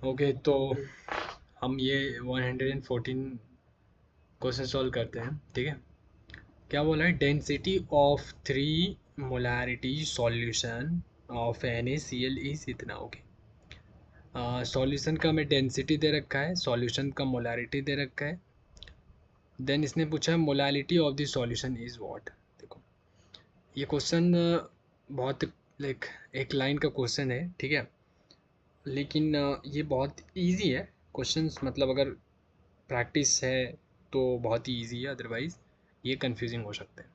Okay, तो हम ये 114 क्वेश्चन सॉल्व करते हैं। ठीक है, क्या बोला है? Density of 3 molarity solution of NaCl is इतना। ओके, सॉल्यूशन का हमें डेंसिटी दे रखा है, सॉल्यूशन का मोलैरिटी दे रखा है। देन इसने पूछा है molarity of the solution is what. देखो, ये क्वेश्चन बहुत लाइक एक लाइन का क्वेश्चन है, ठीक है, लेकिन ये बहुत इजी है क्वेश्चंस। मतलब अगर प्रैक्टिस है तो बहुत ही इजी है, अदरवाइज़ ये कंफ्यूजिंग हो सकता है।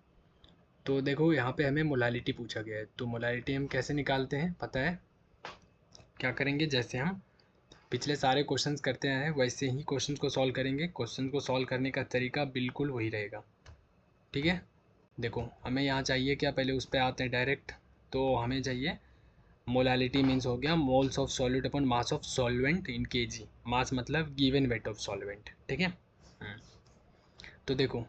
तो देखो, यहाँ पे हमें मोलालिटी पूछा गया है, तो मोलालिटी हम कैसे निकालते हैं पता है? क्या करेंगे, जैसे हम पिछले सारे क्वेश्चंस करते आए हैं वैसे ही क्वेश्चंस को सॉल्व करेंगे। क्वेश्चन को सॉल्व करने का तरीका बिल्कुल वही रहेगा। ठीक है, देखो हमें यहाँ चाहिए क्या, पहले उस पर आते हैं डायरेक्ट। तो हमें चाहिए मोलालिटी, मीन्स हो गया moles of solute upon mass of solvent in KG. Mass मतलब गिवन वेट ऑफ सॉल्वेंट। ठीक है, तो देखो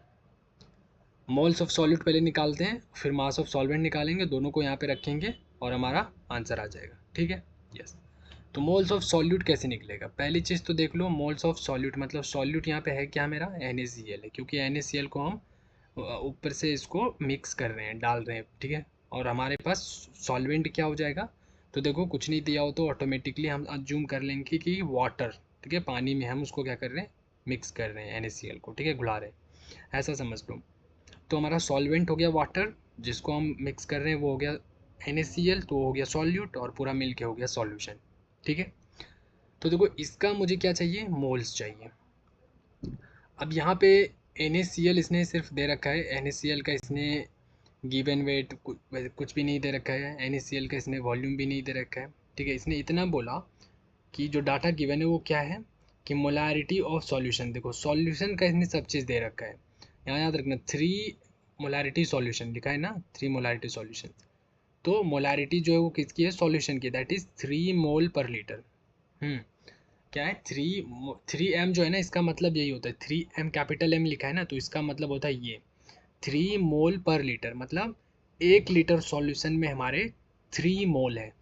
मोल्स ऑफ सॉल्यूट पहले निकालते हैं, फिर मास ऑफ सॉल्वेंट निकालेंगे, दोनों को यहाँ पे रखेंगे और हमारा आंसर आ जाएगा। ठीक है, यस। तो मोल्स ऑफ सॉल्यूट कैसे निकलेगा, पहली चीज़ तो देख लो। मोल्स ऑफ सॉल्यूट मतलब सॉल्यूट यहाँ पे है क्या, मेरा NaCl है, क्योंकि NaCl को हम ऊपर से इसको मिक्स कर रहे हैं, डाल रहे हैं। ठीक है, और हमारे पास सॉल्वेंट क्या हो जाएगा, तो देखो कुछ नहीं दिया हो तो ऑटोमेटिकली हम अज्यूम कर लेंगे कि वाटर। ठीक है, पानी में हम उसको क्या कर रहे हैं, मिक्स कर रहे हैं NaCl को। ठीक है, घुला रहे हैं, ऐसा समझ लो। तो हमारा सॉल्वेंट हो गया वाटर, जिसको हम मिक्स कर रहे हैं वो हो गया NaCl, तो हो गया सॉल्यूट और पूरा मिल के हो गया सॉल्यूशन। ठीक है, तो देखो इसका मुझे क्या चाहिए, मोल्स चाहिए। अब यहाँ पे NaCl इसने सिर्फ दे रखा है, NaCl का इसने गिवन वेट कुछ भी नहीं दे रखा है, NaCl का इसने वॉल्यूम भी नहीं दे रखा है। ठीक है, इसने इतना बोला कि जो डाटा गिवन है वो क्या है कि मोलारिटी ऑफ सॉल्यूशन। देखो सॉल्यूशन का इसने सब चीज़ दे रखा है, यहाँ याद रखना 3 मोलारिटी सॉल्यूशन लिखा है ना, 3 मोलारिटी सॉल्यूशन। तो मोलारिटी जो है वो किसकी है, सॉल्यूशन की, दैट इज 3 मोल पर लीटर। क्या है, 3 M जो है ना, इसका मतलब यही होता है, 3 M कैपिटल M लिखा है ना, तो इसका मतलब होता है ये 3 मोल पर लीटर, मतलब 1 लीटर सॉल्यूशन में हमारे 3 मोल है।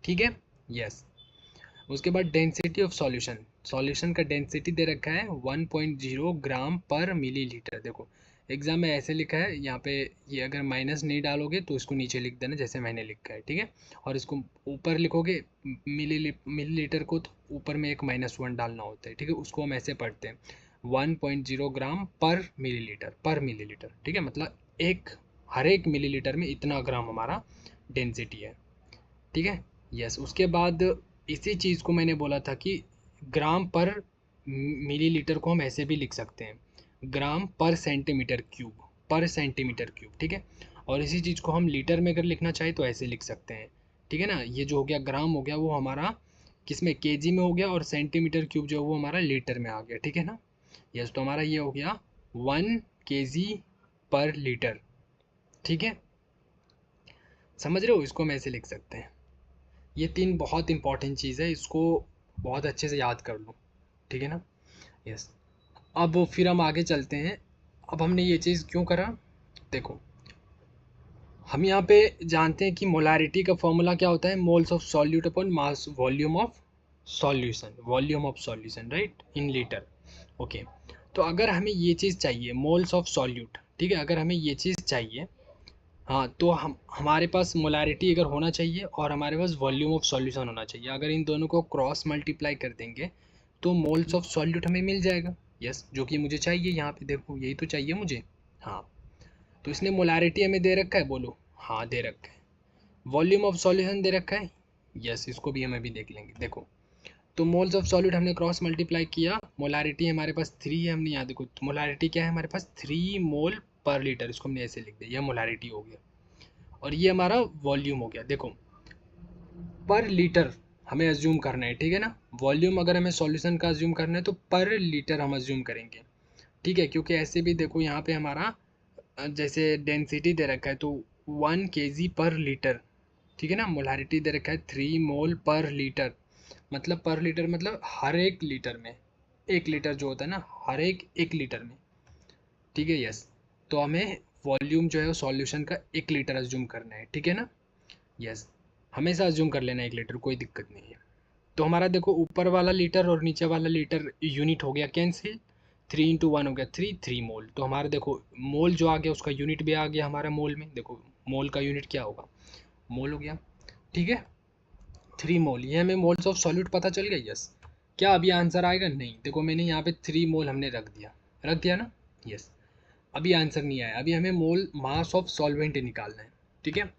ठीक है, यस। उसके बाद डेंसिटी ऑफ सॉल्यूशन, सॉल्यूशन का डेंसिटी दे रखा है 1.0 ग्राम पर मिलीलीटर। देखो एग्जाम में ऐसे लिखा है, यहाँ पे ये अगर माइनस नहीं डालोगे तो इसको नीचे लिख देना जैसे मैंने लिखा है। ठीक है, और इसको ऊपर लिखोगे मिलीलीटर को, तो ऊपर में एक -1 डालना होता है। ठीक है, उसको हम ऐसे पढ़ते हैं 1.0 ग्राम पर मिलीलीटर। ठीक है, मतलब हर एक मिलीलीटर में इतना ग्राम हमारा डेंसिटी है। ठीक है, यस। उसके बाद इसी चीज़ को मैंने बोला था कि ग्राम पर मिलीलीटर को हम ऐसे भी लिख सकते हैं, ग्राम पर सेंटीमीटर क्यूब, ठीक है। और इसी चीज़ को हम लीटर में अगर लिखना चाहें तो ऐसे लिख सकते हैं। ठीक है ना, ये जो हो गया ग्राम हो गया वो हमारा किस में, केजी में हो गया, और सेंटीमीटर क्यूब जो है वो हमारा लीटर में आ गया। ठीक है ना, यस। तो हमारा ये हो गया 1 kg पर लीटर। ठीक है, समझ रहे हो, इसको हम ऐसे लिख सकते हैं। ये 3 बहुत इंपॉर्टेंट चीज़ है, इसको बहुत अच्छे से याद कर लो। ठीक है ना, यस। अब फिर हम आगे चलते हैं। अब हमने ये चीज़ क्यों करा, देखो हम यहाँ पे जानते हैं कि मोलारिटी का फॉर्मूला क्या होता है, moles of solute upon mass volume of solution, right, in litre. Okay, तो अगर हमें ये चीज़ चाहिए मोल्स ऑफ सॉल्यूट, ठीक है, अगर हमें ये चीज़ चाहिए, हाँ, तो हम हमारे पास मोलारिटी अगर होना चाहिए और हमारे पास वॉल्यूम ऑफ सॉल्यूशन होना चाहिए। अगर इन दोनों को क्रॉस मल्टीप्लाई कर देंगे तो मोल्स ऑफ सॉल्यूट हमें मिल जाएगा। यस, जो कि मुझे चाहिए, यहाँ पे देखो यही तो चाहिए मुझे। हाँ, तो इसने मोलारिटी हमें दे रखा है, बोलो हाँ दे रखा है। वॉल्यूम ऑफ सॉल्यूशन दे रखा है, यस, इसको भी हम अभी देख लेंगे। देखो, तो मोल्स ऑफ सॉल्यूट हमने क्रॉस मल्टीप्लाई किया, मोलारिटी हमारे पास 3 है, हमने यहाँ देखो मोलारिटी क्या है हमारे पास 3 मोल पर लीटर, इसको हमने ऐसे लिख दिया, यह मोलारिटी हो गया। और ये हमारा वॉल्यूम हो गया। देखो पर लीटर हमें अज्यूम करना है, ठीक है ना, वॉल्यूम अगर हमें सॉल्यूशन का अज्यूम करना है तो पर लीटर हम अज्यूम करेंगे। ठीक है, क्योंकि ऐसे भी देखो यहाँ पे हमारा जैसे डेंसिटी दे रखा है तो 1 kg पर लीटर। ठीक है ना, मोलारिटी दे रखा है 3 मोल पर लीटर, मतलब पर लीटर मतलब हर एक लीटर में, 1 लीटर जो होता है ना, हर एक लीटर में। ठीक है, यस। तो हमें वॉल्यूम जो है वो सॉल्यूशन का 1 लीटर अज्यूम करना है। ठीक है ना, यस, हमेशा अज्यूम कर लेना 1 लीटर, कोई दिक्कत नहीं है। तो हमारा देखो ऊपर वाला लीटर और नीचे वाला लीटर यूनिट हो गया कैंसिल, 3 × 1 हो गया 3 मोल। तो हमारा देखो मोल जो आ गया उसका यूनिट भी आ गया हमारा मोल में। देखो मोल का यूनिट क्या होगा, मोल हो गया, ठीक है। 3 मोल, ये हमें मोल्स ऑफ सॉल्यूट पता चल गया। यस। क्या अभी आंसर आएगा? नहीं। देखो मैंने यहाँ पे 3 मोल हमने रख दिया ना। यस। अभी आंसर नहीं आया, अभी हमें मोल मास ऑफ सॉल्वेंट निकालना है, ठीक है।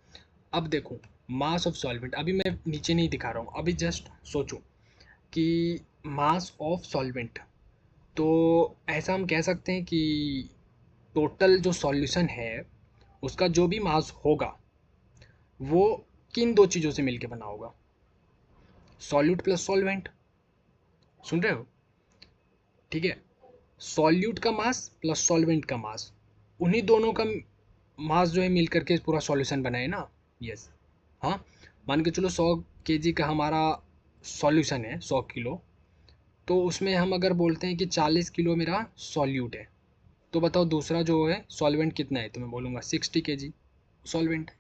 अब देखो मास ऑफ सॉल्वेंट, अभी मैं नीचे नहीं दिखा रहा हूँ, अभी जस्ट सोचो कि मास ऑफ सॉल्वेंट, तो ऐसा हम कह सकते हैं कि टोटल जो सॉल्यूशन है उसका जो भी मास होगा वो किन दो चीज़ों से मिलके बना होगा, सॉल्यूट प्लस सॉल्वेंट। सुन रहे हो? ठीक है, सॉल्यूट का मास प्लस सॉल्वेंट का मास, उन्हीं दोनों का मास जो है मिल करके पूरा सॉल्यूशन बनाए ना। यस। हाँ, मान के चलो 100 kg का हमारा सॉल्यूशन है, 100 किलो, तो उसमें हम अगर बोलते हैं कि 40 किलो मेरा सॉल्यूट है, तो बताओ दूसरा जो है सॉल्वेंट कितना है, तो मैं बोलूँगा 60 kg सॉल्वेंट है।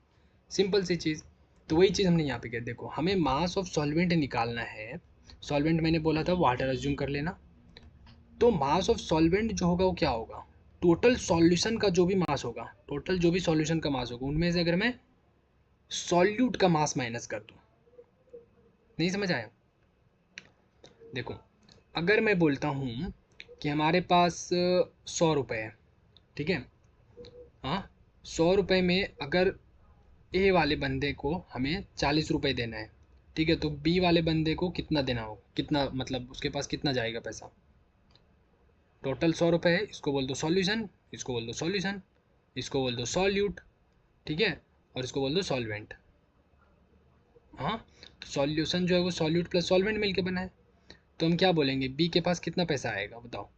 सिंपल सी चीज़। तो वही चीज़ हमने यहाँ पे किया। देखो हमें मास ऑफ सॉल्वेंट निकालना है, सॉल्वेंट मैंने बोला था वाटर अज्यूम कर लेना। तो मास ऑफ सॉल्वेंट जो होगा वो क्या होगा, टोटल सॉल्यूशन का जो भी मास होगा, टोटल जो भी सॉल्यूशन का मास होगा उनमें से अगर मैं सॉल्यूट का मास माइनस कर दूं। नहीं समझ आया? देखो अगर मैं बोलता हूँ कि हमारे पास 100 रुपये है, ठीक है। हाँ, 100 रुपये में अगर ए वाले बंदे को हमें 40 रुपये देना है, ठीक है, तो बी वाले बंदे को कितना देना होगा, कितना मतलब उसके पास कितना जाएगा पैसा। टोटल 100 रुपये है, इसको बोल दो सॉल्यूशन, इसको बोल दो सॉल्यूशन, इसको बोल दो सॉल्यूट, ठीक है, और इसको बोल दो सॉल्वेंट। हाँ, तो सॉल्यूशन जो है वो सॉल्यूट प्लस सॉल्वेंट मिलके बना है। तो हम क्या बोलेंगे, बी के पास कितना पैसा आएगा बताओ।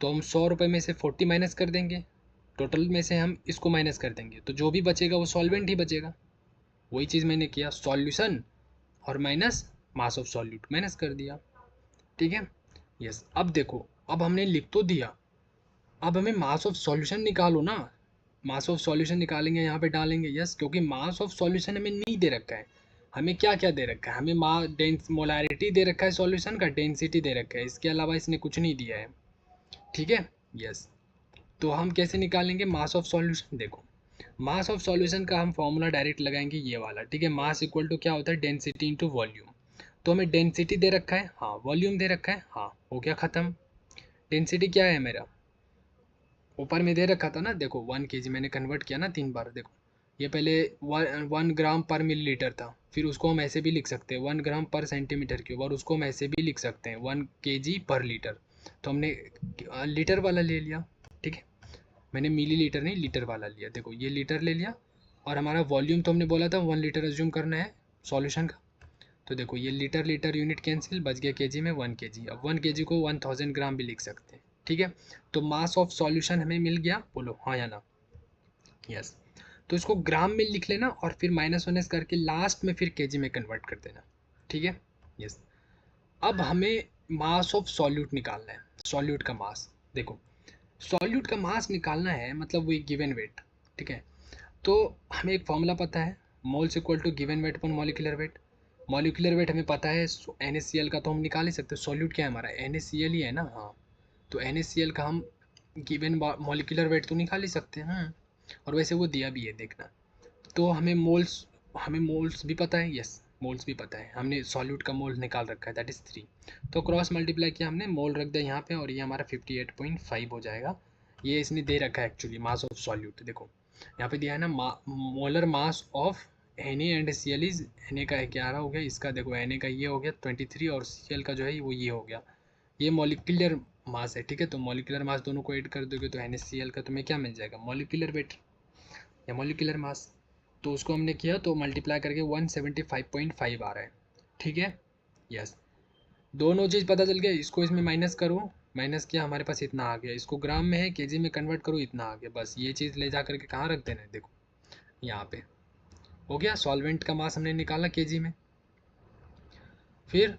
तो हम 100 रुपये में से 40 माइनस कर देंगे, टोटल में से हम इसको माइनस कर देंगे, तो जो भी बचेगा वो सॉल्वेंट ही बचेगा। वही चीज़ मैंने किया, सॉल्यूशन और minus mass of solute minus कर दिया, ठीक है। यस। अब देखो, अब हमने लिख तो दिया, अब हमें मास ऑफ सॉल्यूशन निकालो ना। मास ऑफ सॉल्यूशन निकालेंगे, यहाँ पे डालेंगे। यस, क्योंकि मास ऑफ सॉल्यूशन हमें नहीं दे रखा है। हमें क्या क्या दे रखा है, हमें मोलैरिटी दे रखा है सॉल्यूशन का, डेंसिटी दे रखा है, इसके अलावा इसने कुछ नहीं दिया है, ठीक है। यस। तो हम कैसे निकालेंगे मास ऑफ सॉल्यूशन? देखो मास ऑफ सॉल्यूशन का हम फॉर्मूला डायरेक्ट लगाएंगे ये वाला, ठीक है। मास इक्वल टू क्या होता है, डेंसिटी इंटू वॉल्यूम। तो हमें डेंसिटी दे रखा है, हाँ, वॉल्यूम दे रखा है, हाँ, हो गया ख़त्म। डेंसिटी क्या है मेरा, ऊपर में दे रखा था ना, देखो 1 kg मैंने कन्वर्ट किया ना 3 बार। देखो ये पहले 1 ग्राम पर मिलीलीटर था, फिर उसको हम ऐसे भी लिख सकते हैं 1 ग्राम पर सेंटीमीटर क्यूब, और उसको हम ऐसे भी लिख सकते हैं 1 kg पर लीटर। तो हमने लीटर वाला ले लिया, ठीक है। मैंने मिलीलीटर नहीं लीटर वाला लिया। देखो ये लीटर ले लिया, और हमारा वॉल्यूम तो हमने बोला था 1 लीटर अज्यूम करना है सॉल्यूशन का। तो देखो ये लीटर लीटर यूनिट कैंसिल, बच गया केजी में 1 kg। अब 1 kg को 1000 ग्राम भी लिख सकते हैं, ठीक है। तो मास ऑफ सॉल्यूशन हमें मिल गया, बोलो हाँ या ना। यस। तो इसको ग्राम में लिख लेना और फिर माइनस वाइनस करके लास्ट में फिर केजी में कन्वर्ट कर देना, ठीक है। यस। अब हमें मास ऑफ सॉल्यूट निकालना है, सॉल्यूट का मास। देखो सॉल्यूट का मास निकालना है मतलब वही गिवन वेट, ठीक है। तो हमें एक फॉर्मूला पता है, moles equal to given weight upon molecular weight. Molecular weight हमें पता है NaCl का, तो हम निकाल ही सकते हैं। सॉल्यूट क्या है हमारा, NaCl ही है ना। हाँ, तो NaCl का हम गिवन मॉलिक्यूलर वेट तो निकाल ही सकते हैं। और वैसे वो दिया भी है, देखना। तो हमें मोल्स भी पता है। यस, मोल्स भी पता है, हमने सॉल्यूट का मोल निकाल रखा है, दैट इज़ 3। तो क्रॉस मल्टीप्लाई किया हमने, मोल रख दिया यहाँ पे, और ये हमारा 58.5 हो जाएगा। ये इसने दे रखा है एक्चुअली मास ऑफ सॉल्यूट। देखो यहाँ पे दिया है ना, molar mass of Na and Cl is, Na का 11 हो गया, इसका देखो Na का ये हो गया 23, और Cl का जो है वो ये हो गया। ये मॉलिक्यूलर मास है, ठीक है। तो मॉलिक्यूलर मास दोनों को ऐड कर दोगे तो NaCl का तुम्हें क्या मिल जाएगा, मॉलिक्यूलर वेट या मॉलिक्यूलर मास। तो उसको हमने किया तो मल्टीप्लाई करके 175.5 आ रहा है, ठीक है। यस। दोनों चीज़ पता चल गया, इसको इसमें माइनस करो, माइनस किया हमारे पास इतना आ गया, इसको ग्राम में है केजी में कन्वर्ट करो, इतना आ गया। बस ये चीज़ ले जा करके कहाँ रख देना है, देखो यहाँ पे हो गया। सॉल्वेंट का मास हमने निकाला केजी में। फिर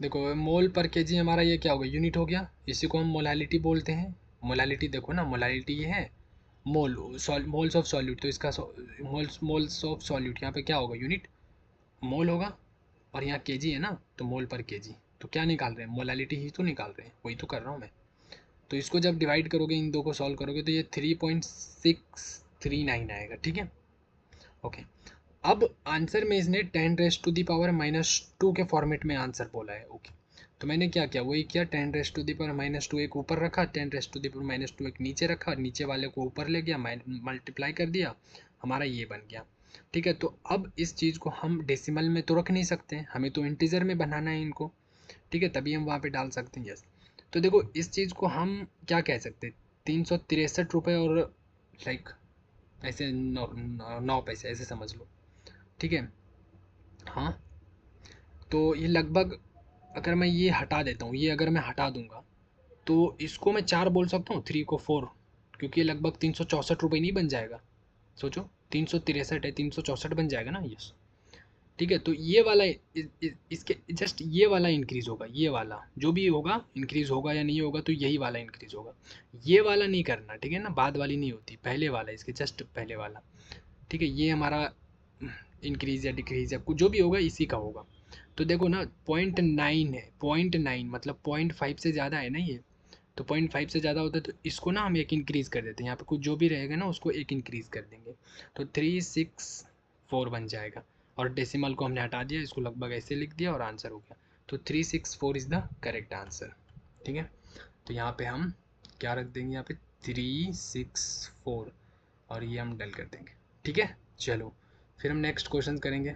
देखो मोल पर केजी हमारा ये क्या हो गया, यूनिट हो गया। इसी को हम मोलालिटी बोलते हैं। मोलालिटी देखो ना, मोलालिटी ये है मोल्स ऑफ सॉल्यूट, तो इसका मोल्स ऑफ सॉल्यूट यहाँ पे क्या होगा, यूनिट मोल होगा। और यहाँ केजी है ना, तो मोल पर केजी, तो क्या निकाल रहे हैं, मोलालिटी ही तो निकाल रहे हैं, वही तो कर रहा हूँ मैं। तो इसको जब डिवाइड करोगे, इन दो को सॉल्व करोगे, तो ये 3.639 आएगा, ठीक है। ओके, अब आंसर में इसने 10⁻⁻² के फॉर्मेट में आंसर बोला है। ओके, तो मैंने क्या किया, वही किया, 10⁻⁻² एक ऊपर रखा, 10⁻⁻² एक नीचे रखा, और नीचे वाले को ऊपर ले गया, मल्टीप्लाई कर दिया, हमारा ये बन गया। ठीक है, तो अब इस चीज़ को हम डेसिमल में तो रख नहीं सकते हैं, हमें तो इंटीजर में बनाना है इनको। ठीक है, तभी हम वहाँ पे डाल सकते हैं यस। तो देखो इस चीज़ को हम क्या कह सकते हैं, 363 रुपये और लाइक ऐसे 9 पैसे ऐसे समझ लो। ठीक है, हाँ, तो ये लगभग, अगर मैं ये हटा देता हूँ, ये अगर मैं हटा दूंगा, तो इसको मैं 4 बोल सकता हूँ, 3 को 4, क्योंकि ये लगभग 364 रुपये नहीं बन जाएगा। सोचो, 363 है, 364 बन जाएगा ना, यस। ठीक है, तो ये वाला इसके जस्ट ये वाला इंक्रीज होगा, ये वाला जो भी होगा इंक्रीज होगा या नहीं होगा, तो यही वाला इंक्रीज होगा। ये वाला नहीं करना, ठीक है ना, बाद वाली नहीं होती, पहले वाला, इसके जस्ट पहले वाला। ठीक है, ये हमारा इंक्रीज या डिक्रीज या कुछ जो भी होगा इसी का होगा। तो देखो ना, 0.9 है, 0.9 मतलब 0.5 से ज़्यादा है ना ये, तो 0.5 से ज़्यादा होता है, तो इसको ना हम एक इंक्रीज़ कर देते हैं, यहाँ पे कुछ जो भी रहेगा ना उसको एक इंक्रीज़ कर देंगे, तो 364 बन जाएगा। और डेसिमल को हमने हटा दिया, इसको लगभग ऐसे लिख दिया और आंसर हो गया। तो 364 इज़ द करेक्ट आंसर। ठीक है, तो यहाँ पे हम क्या रख देंगे, यहाँ पे 364, और ये हम डल कर देंगे। ठीक है, चलो फिर हम नेक्स्ट क्वेश्चन करेंगे।